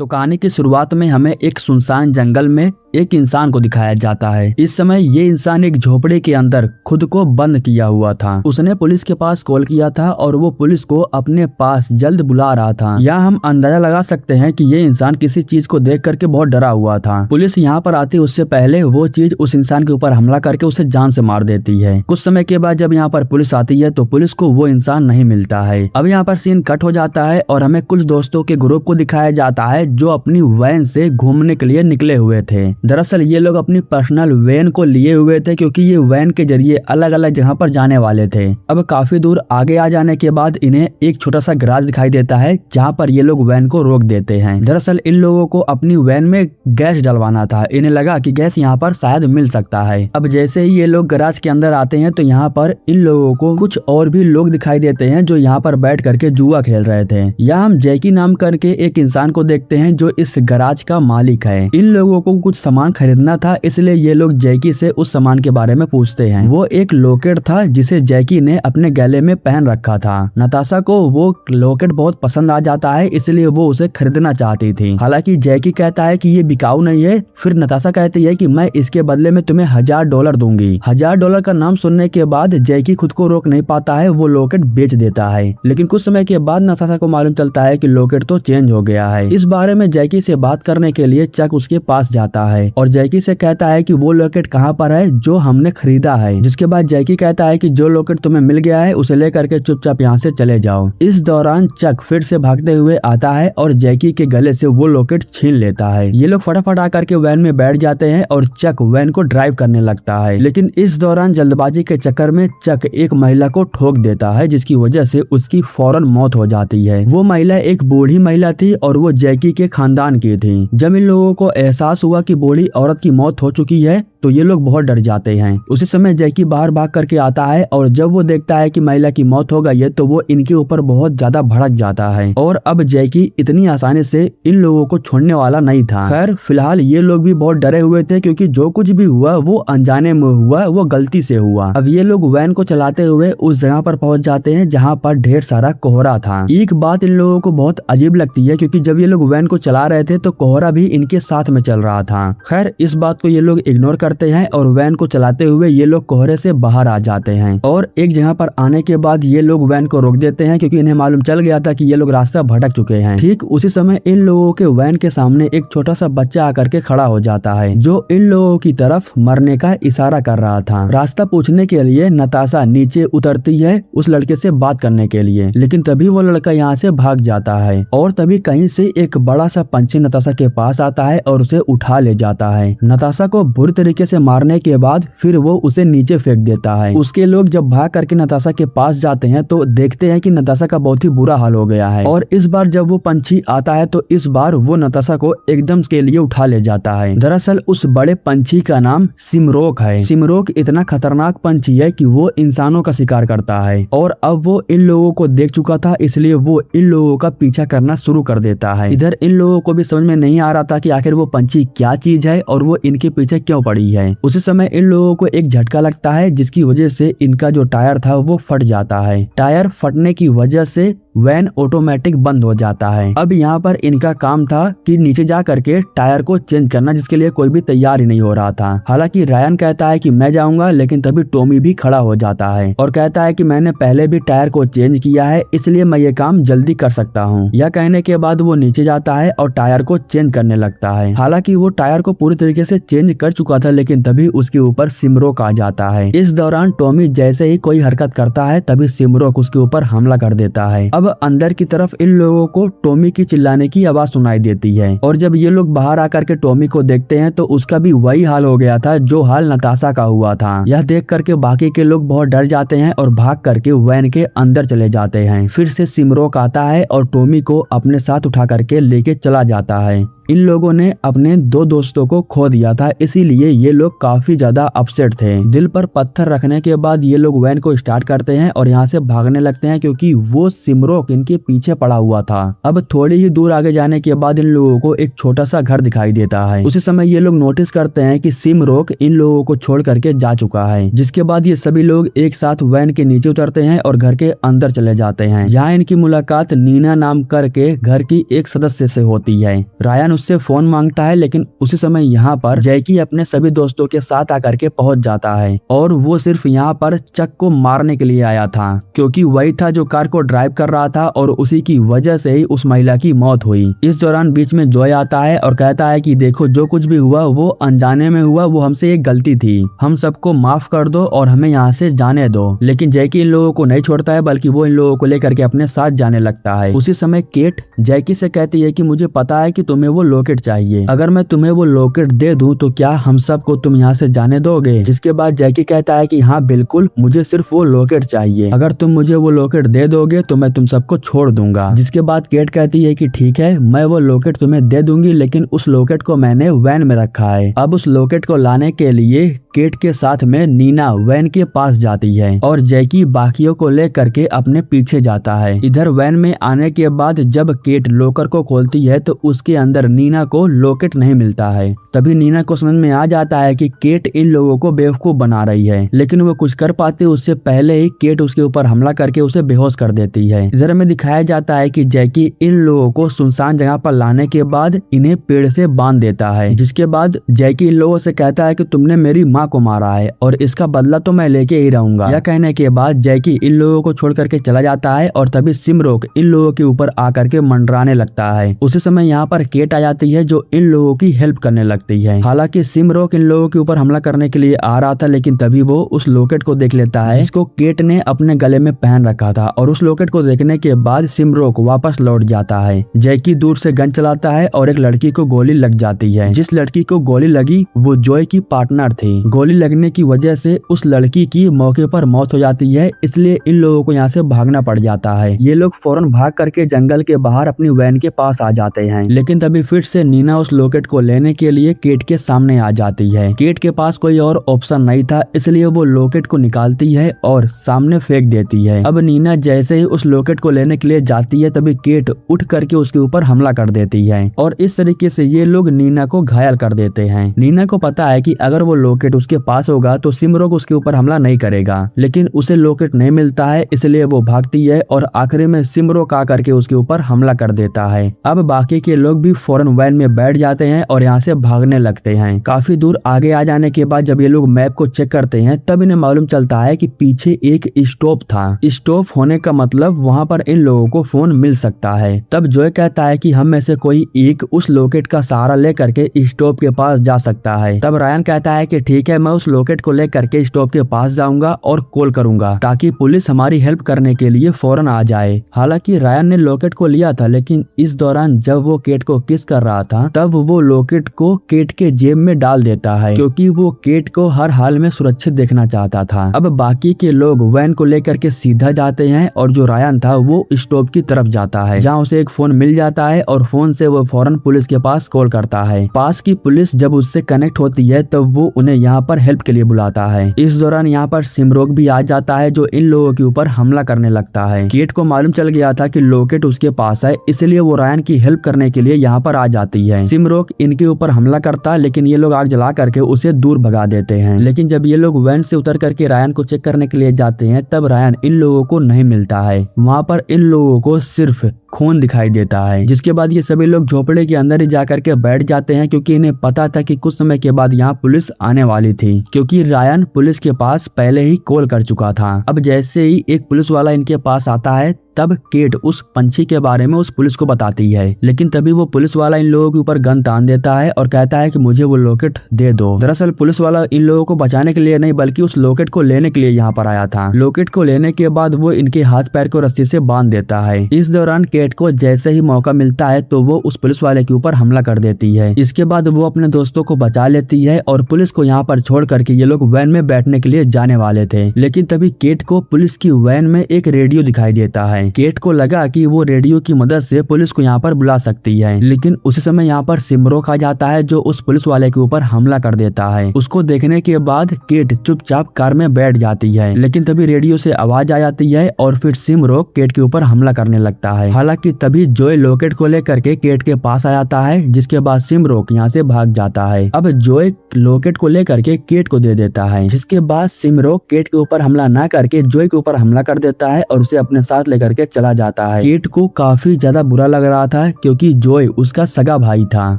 तो कहानी की शुरुआत में हमें एक सुनसान जंगल में एक इंसान को दिखाया जाता है। इस समय ये इंसान एक झोपड़े के अंदर खुद को बंद किया हुआ था। उसने पुलिस के पास कॉल किया था और वो पुलिस को अपने पास जल्द बुला रहा था। यहाँ हम अंदाजा लगा सकते हैं कि ये इंसान किसी चीज को देख करके बहुत डरा हुआ था। पुलिस यहाँ पर आती उससे पहले वो चीज उस इंसान के ऊपर हमला करके उसे जान से मार देती है। कुछ समय के बाद जब यहाँ पर पुलिस आती है तो पुलिस को वो इंसान नहीं मिलता है। अब यहाँ पर सीन कट हो जाता है और हमें कुछ दोस्तों के ग्रुप को दिखाया जाता है जो अपनी वैन से घूमने के लिए निकले हुए थे। दरअसल ये लोग अपनी पर्सनल वैन को लिए हुए थे क्योंकि ये वैन के जरिए अलग अलग जगह पर जाने वाले थे। अब काफी दूर आगे आ जाने के बाद इन्हें एक छोटा सा गैराज दिखाई देता है जहाँ पर ये लोग वैन को रोक देते हैं। दरअसल इन लोगों को अपनी वैन में गैस डलवाना था। इन्हें लगा कि गैस यहाँ पर शायद मिल सकता है। अब जैसे ही ये लोग गैराज के अंदर आते हैं तो यहाँ पर इन लोगों को कुछ और भी लोग दिखाई देते हैं जो यहाँ पर बैठ करके जुआ खेल रहे थे। यहाँ हम जैकी नाम करके एक इंसान को देखते हैं जो इस गैराज का मालिक है। इन लोगों को कुछ सामान खरीदना था इसलिए ये लोग जैकी से उस सामान के बारे में पूछते हैं। वो एक लॉकेट था जिसे जैकी ने अपने गले में पहन रखा था। नताशा को वो लॉकेट बहुत पसंद आ जाता है इसलिए वो उसे खरीदना चाहती थी। हालांकि जैकी कहता है कि ये बिकाऊ नहीं है। फिर नताशा कहती है कि मैं इसके बदले में तुम्हें $1000 दूंगी। $1000 का नाम सुनने के बाद जैकी खुद को रोक नहीं पाता है। वो लॉकेट बेच देता है। लेकिन कुछ समय के बाद नताशा को मालूम चलता है कि लॉकेट तो चेंज हो गया है। इस बारे में जैकी से बात करने के लिए चक उसके पास जाता है और जैकी से कहता है कि वो लॉकेट कहाँ पर है जो हमने खरीदा है। जिसके बाद जैकी कहता है कि जो लॉकेट तुम्हें मिल गया है उसे लेकर के चुपचाप यहाँ से चले जाओ। इस दौरान चक फिर से भागते हुए आता है और जैकी के गले से वो लॉकेट छीन लेता है। ये लोग फटाफट आकर के वैन में बैठ जाते हैं और चक वैन को ड्राइव करने लगता है। लेकिन इस दौरान जल्दबाजी के चक्कर में चक एक महिला को ठोक देता है जिसकी वजह से उसकी फौरन मौत हो जाती है। वो महिला एक बूढ़ी महिला थी और वो जैकी के खानदान की थी। जब इन लोगों को एहसास हुआ कि बूढ़ी औरत की मौत हो चुकी है तो ये लोग बहुत डर जाते हैं। उसी समय जैकी बाहर भाग करके आता है और जब वो देखता है कि महिला की मौत हो गई है तो वो इनके ऊपर बहुत ज्यादा भड़क जाता है। और अब जैकी इतनी आसानी से इन लोगों को छोड़ने वाला नहीं था। खैर फिलहाल ये लोग भी बहुत डरे हुए थे क्योंकि जो कुछ भी हुआ वो अनजाने में हुआ, वो गलती से हुआ। अब ये लोग वैन को चलाते हुए उस जगह पर पहुंच जाते हैं जहाँ पर ढेर सारा कोहरा था। एक बात इन लोगों को बहुत अजीब लगती है क्योंकि जब ये लोग वैन को चला रहे थे तो कोहरा भी इनके साथ में चल रहा था। खैर इस बात को ये लोग इग्नोर करते हैं और वैन को चलाते हुए ये लोग कोहरे से बाहर आ जाते हैं। और एक जगह पर आने के बाद ये लोग वैन को रोक देते हैं क्योंकि इन्हें मालूम चल गया था कि ये लोग रास्ता भटक चुके हैं। ठीक उसी समय इन लोगों के वैन के सामने एक छोटा सा बच्चा आकर के खड़ा हो जाता है जो इन लोगों की तरफ मरने का इशारा कर रहा था। रास्ता पूछने के लिए नताशा नीचे उतरती है उस लड़के से बात करने के लिए, लेकिन तभी वो लड़का यहाँ से भाग जाता है। और तभी कहीं से एक बड़ा सा पंछी नताशा के पास आता है और उसे उठा ले जाता है। नताशा को बुरी तरीके से मारने के बाद फिर वो उसे नीचे फेंक देता है। उसके लोग जब भाग करके नताशा के पास जाते हैं तो देखते हैं कि नताशा का बहुत ही बुरा हाल हो गया है। और इस बार जब वो पंछी आता है तो इस बार वो नताशा को एकदम के लिए उठा ले जाता है। दरअसल उस बड़े पंछी का नाम सिमरोक है। सिमरोक इतना खतरनाक पंछी है कि वो इंसानों का शिकार करता है और अब वो इन लोगों को देख चुका था इसलिए वो इन लोगों का पीछा करना शुरू कर देता है। इधर इन लोगों को भी समझ में नहीं आ रहा था कि आखिर वो पंछी क्या चीज है और वो इनके पीछे क्यों पड़ी है। उसी समय इन लोगों को एक झटका लगता है जिसकी वजह से इनका जो टायर था वो फट जाता है। टायर फटने की वजह से वैन ऑटोमेटिक बंद हो जाता है। अब यहाँ पर इनका काम था कि नीचे जा करके टायर को चेंज करना, जिसके लिए कोई भी तैयार ही नहीं हो रहा था। हालांकि रायन कहता है कि मैं जाऊंगा, लेकिन तभी टॉमी भी खड़ा हो जाता है और कहता है कि मैंने पहले भी टायर को चेंज किया है इसलिए मैं ये काम जल्दी कर सकता हूँ। यह कहने के बाद वो नीचे जाता है और टायर को चेंज करने लगता है। हालांकि वो टायर को पूरी तरीके से चेंज कर चुका था लेकिन तभी उसके ऊपर सिमरोक आ जाता है। इस दौरान टॉमी जैसे ही कोई हरकत करता है तभी सिमरोक उसके ऊपर हमला कर देता है। अब अंदर की तरफ इन लोगों को टॉमी की चिल्लाने की आवाज सुनाई देती है और जब ये लोग बाहर आकर के टॉमी को देखते हैं तो उसका भी वही हाल हो गया था जो हाल नताशा का हुआ था। यह देख करके बाकी के लोग बहुत डर जाते हैं और भाग करके वैन के अंदर चले जाते हैं। फिर से सिमरोक आता है और टॉमी को अपने साथ उठा करके लेके चला जाता है। इन लोगों ने अपने 2 दोस्तों को खो दिया था, इसीलिए ये लोग काफी ज्यादा अपसेट थे। दिल पर पत्थर रखने के बाद ये लोग वैन को स्टार्ट करते हैं और यहाँ से भागने लगते हैं, क्योंकि वो सिमरोक इनके पीछे पड़ा हुआ था। अब थोड़ी ही दूर आगे जाने के बाद इन लोगों को एक छोटा सा घर दिखाई देता है। उसी समय ये लोग नोटिस करते हैं कि सिमरोक इन लोगों को छोड़ करके जा चुका है, जिसके बाद ये सभी लोग एक साथ वैन के नीचे उतरते हैं और घर के अंदर चले जाते हैं। यहाँ इनकी मुलाकात नीना नाम करके घर की एक सदस्य से होती है। रायन उससे फोन मांगता है, लेकिन उसी समय यहाँ पर जैकी अपने सभी दोस्तों के साथ आकर के पहुंच जाता है और वो सिर्फ यहाँ पर चक को मारने के लिए आया था, क्योंकि वही था जो कार को ड्राइव कर रहा था और उसी की वजह से ही उस महिला की मौत हुई। इस दौरान बीच में जॉय आता है और कहता है कि देखो, जो कुछ भी हुआ वो अनजाने में हुआ, वो हमसे एक गलती थी, हम सबको माफ कर दो और हमें यहाँ से जाने दो। लेकिन जैकी इन लोगों को नहीं छोड़ता है, बल्कि वो इन लोगों को लेकर के अपने साथ जाने लगता है। उसी समय केट जैकी से कहती है कि मुझे पता है कि तुम्हें वो लॉकेट चाहिए, अगर मैं तुम्हें वो लॉकेट दे दूं तो क्या हम सबको तुम यहाँ से जाने दोगे? जिसके बाद जैकी कहता है कि हाँ बिल्कुल, मुझे सिर्फ वो लॉकेट चाहिए, अगर तुम मुझे वो लॉकेट दे दोगे तो मैं तुम सबको छोड़ दूंगा। जिसके बाद केट कहती है कि ठीक है, मैं वो लॉकेट तुम्हें दे दूंगी, लेकिन उस लॉकेट को मैंने वैन में रखा है। अब उस लॉकेट को लाने के लिए केट के साथ में नीना वैन के पास जाती है और जैकी बाकियों को लेकर के अपने पीछे जाता है। इधर वैन में आने के बाद जब केट लॉकर को खोलती है तो उसके अंदर नीना को लॉकेट नहीं मिलता है। तभी नीना को समझ में आ जाता है कि केट इन लोगों को बेवकूफ बना रही है, लेकिन वो कुछ कर पाती उससे पहले ही केट उसके ऊपर हमला करके उसे बेहोश कर देती है। इधर में दिखाया जाता है कि जैकी इन लोगों को सुनसान जगह पर लाने के बाद इन्हें पेड़ से बांध देता है, जिसके बाद जैकी इन लोगों से कहता है कि तुमने मेरी माँ को मारा है और इसका बदला तो मैं लेके ही रहूंगा। यह कहने के बाद जैकी इन लोगों को छोड़ करके चला जाता है और तभी सिमरोक इन लोगों के ऊपर आकर के मंडराने लगता है। उसी समय यहाँ पर केट आ जाती है जो इन लोगों की हेल्प करने लगती है। हालांकि सिमरोक इन लोगों के ऊपर हमला करने के लिए आ रहा था, लेकिन तभी वो उस लॉकेट को देख लेता है जिसको केट ने अपने गले में पहन रखा था, और उस लॉकेट को देखने के बाद सिमरोक वापस लौट जाता है। जैकी दूर से गन चलाता है और एक लड़की को गोली लग जाती है। जिस लड़की को गोली लगी वो जॉय की पार्टनर थी। गोली लगने की वजह से उस लड़की की मौके पर मौत हो जाती है, इसलिए इन लोगों को यहाँ से भागना पड़ जाता है। ये लोग फौरन भाग करके जंगल के बाहर अपनी वैन के पास आ जाते हैं, लेकिन तभी फिर से नीना उस लॉकेट को लेने के लिए केट के सामने आ जाती है। केट के पास कोई और ऑप्शन नहीं था, इसलिए वो लॉकेट को निकालती है और सामने फेंक देती है। अब नीना जैसे ही उस लॉकेट को लेने के लिए जाती है, तभी केट उठ करके उसके ऊपर हमला कर देती है और इस तरीके से ये लोग नीना को घायल कर देते हैं। नीना को पता है कि अगर वो लॉकेट उसके पास होगा तो सिमरोक उसके ऊपर हमला नहीं करेगा, लेकिन उसे लॉकेट नहीं मिलता है, इसलिए वो भागती है और आखिरी में सिमरोक आकर के उसके ऊपर हमला कर देता है। अब बाकी के लोग भी फौरन वैन में बैठ जाते हैं और यहाँ से भागने लगते हैं। काफी दूर आगे आ जाने के बाद जब ये लोग मैप को चेक करते हैं तब इन्हें मालूम चलता है कि पीछे एक स्टॉप था। स्टॉप होने का मतलब वहाँ पर इन लोगों को फोन मिल सकता है। तब जॉय कहता है कि हम में से कोई एक उस लॉकेट का सहारा लेकर के स्टॉप के पास जा सकता है। तब रायन कहता है कि ठीक है, मैं उस लॉकेट को लेकर के स्टॉप के पास जाऊंगा और कॉल करूंगा ताकि पुलिस हमारी हेल्प करने के लिए फौरन आ जाए। हालांकि रायन ने लॉकेट को लिया था, लेकिन इस दौरान जब वो केट को किस कर रहा था तब वो लॉकेट को केट के जेब में डाल देता है, क्योंकि वो केट को हर हाल में सुरक्षित देखना चाहता था। अब बाकी के लोग वैन को लेकर के सीधा जाते हैं और जो रायन था वो स्टॉप की तरफ जाता है, जहाँ उसे एक फोन मिल जाता है और फोन से वो फौरन पुलिस के पास कॉल करता है। पास की पुलिस जब उससे कनेक्ट होती है तब वो उन्हें यहाँ पर हेल्प के लिए बुलाता है। इस दौरान यहाँ पर सिमरोक भी आ जाता है जो इन लोगों के ऊपर हमला करने लगता है। केट को मालूम चल गया था कि लॉकेट उसके पास है, इसलिए वो रायन की हेल्प करने के लिए यहाँ पर आ जाती है। सिमरोक इनके ऊपर हमला करता है, लेकिन ये लोग आग जला करके उसे दूर भगा देते हैं। लेकिन जब ये लोग वैन से उतर करके रायन को चेक करने के लिए जाते हैं तब रायन इन लोगों को नहीं मिलता है। वहाँ पर इन लोगों को सिर्फ खून दिखाई देता है, जिसके बाद ये सभी लोग झोपड़े के अंदर ही जाकर के बैठ जाते हैं, क्योंकि इन्हें पता था कि कुछ समय के बाद यहाँ पुलिस आने वाली थी, क्योंकि रायन पुलिस के पास पहले ही कॉल कर चुका था। अब जैसे ही एक पुलिस वाला इनके पास आता है तब केट उस पंछी के बारे में उस पुलिस को बताती है, लेकिन तभी वो पुलिस वाला इन लोगों के ऊपर गन तान देता है और कहता है कि मुझे वो लॉकेट दे दो। दरअसल पुलिस वाला इन लोगों को बचाने के लिए नहीं बल्कि उस लॉकेट को लेने के लिए यहाँ पर आया था। लॉकेट को लेने के बाद वो इनके हाथ पैर को रस्सी से बांध देता है। इस दौरान केट को जैसे ही मौका मिलता है तो वो उस पुलिस वाले के ऊपर हमला कर देती है। इसके बाद वो अपने दोस्तों को बचा लेती है और पुलिस को यहाँ पर छोड़ करके ये लोग वैन में बैठने के लिए जाने वाले थे, लेकिन तभी केट को पुलिस की वैन में एक रेडियो दिखाई देता है। है। केट को लगा कि वो रेडियो की मदद से पुलिस को यहाँ पर बुला सकती है, लेकिन उसी समय यहाँ पर सिमरोक आ जाता है जो उस पुलिस वाले के ऊपर हमला कर देता है। उसको देखने के बाद केट चुपचाप कार में बैठ जाती है, लेकिन तभी रेडियो से आवाज आ जाती है और फिर सिमरोक केट के ऊपर हमला करने लगता है। हालांकि तभी जोय लॉकेट को लेकर के केट के पास आ जाता है, जिसके बाद सिमरोक यहाँ से भाग जाता है। अब जोय लॉकेट को लेकर के केट को दे देता है, जिसके बाद सिमरोक केट के ऊपर हमला ना करके जोय के ऊपर हमला कर देता है और उसे अपने साथ लेकर के चला जाता है। केट को काफी ज्यादा बुरा लग रहा था क्योंकि जोय उसका सगा भाई था,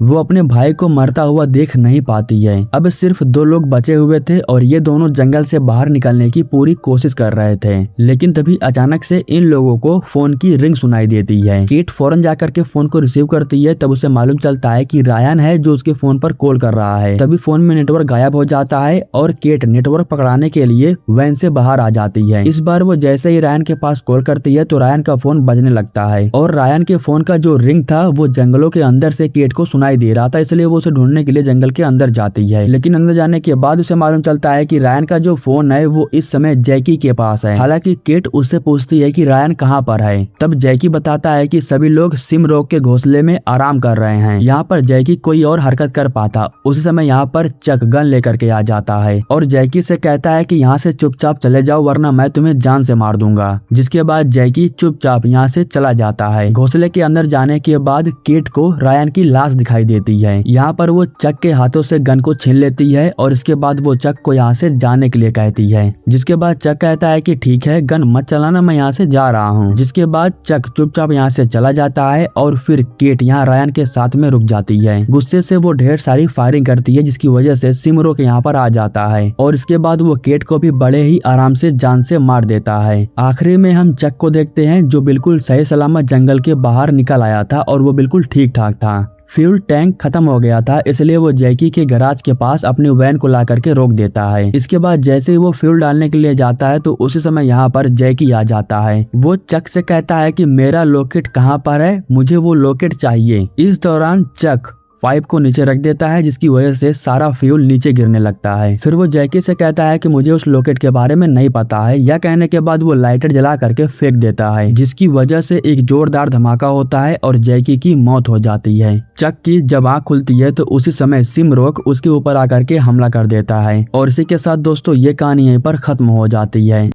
वो अपने भाई को मरता हुआ देख नहीं पाती है। अब सिर्फ 2 लोग बचे हुए थे और ये दोनों जंगल से बाहर निकलने की पूरी कोशिश कर रहे थे, लेकिन तभी अचानक से इन लोगों को फोन की रिंग सुनाई देती है। केट फौरन जाकर के फोन को रिसीव करती है, तब उसे मालूम चलता है कि रायन है जो उसके फोन पर कॉल कर रहा है। तभी फोन में नेटवर्क गायब हो जाता है और केट नेटवर्क पकड़ाने के लिए वैन से बाहर आ जाती है। इस बार वो जैसे ही रायन के पास कॉल करती है तो रायन का फोन बजने लगता है और रायन के फोन का जो रिंग था वो जंगलों के अंदर से केट को सुनाई दे रहा था, इसलिए वो उसे ढूंढने के लिए जंगल के अंदर जाती है। लेकिन अंदर जाने के बाद उसे मालूम चलता है कि रायन का जो फोन है वो इस समय जैकी के पास है। हालांकि केट उससे पूछती है कि रायन कहाँ पर है, तब जैकी बताता है कि सभी लोग सिमरोक के घोंसले में आराम कर रहे हैं। यहाँ पर जैकी कोई और हरकत कर पाता, उसी समय यहाँ पर चक गन लेकर के आ जाता है और जैकी से कहता है कि यहाँ से चुपचाप चले जाओ वरना मैं तुम्हें जान से मार दूंगा। जिसके बाद जैकी चुपचाप यहाँ से चला जाता है। घोंसले के अंदर जाने के बाद केट को रायन की लाश दिखाई देती है। यहाँ पर वो चक के हाथों से गन को छीन लेती है और इसके बाद वो चक को यहाँ से जाने के लिए कहती है। जिसके बाद चक कहता है कि ठीक है, गन मत चलाना, मैं यहाँ से जा रहा हूँ। जिसके बाद चक चुपचाप यहाँ से चला जाता है और फिर केट यहाँ रायन के साथ में रुक जाती है। गुस्से से वो ढेर सारी फायरिंग करती है, जिसकी वजह से सिमरोक यहाँ पर आ जाता है और इसके बाद वो केट को भी बड़े ही आराम से जान से मार देता है। आखिरी में हम चक को देखते हैं जो बिल्कुल सही सलामत जंगल के बाहर निकल आया था और वो बिल्कुल ठीक ठाक था। फ्यूल टैंक खत्म हो गया था, इसलिए वो जैकी के गैराज के पास अपनी वैन को ला करके रोक देता है। इसके बाद जैसे ही वो फ्यूल डालने के लिए जाता है तो उसी समय यहाँ पर जैकी आ जाता है। वो चक से कहता है कि मेरा लॉकेट कहाँ पर है, मुझे वो लॉकेट चाहिए। इस दौरान चक पाइप को नीचे रख देता है, जिसकी वजह से सारा फ्यूल नीचे गिरने लगता है। फिर वो जैकी से कहता है कि मुझे उस लॉकेट के बारे में नहीं पता है। यह कहने के बाद वो लाइटर जला करके फेंक देता है, जिसकी वजह से एक जोरदार धमाका होता है और जैकी की मौत हो जाती है। चक की जब आँख खुलती है तो उसी समय सिमरोक उसके ऊपर आकर के हमला कर देता है और इसी के साथ दोस्तों ये कहानी यहीं पर खत्म हो जाती है।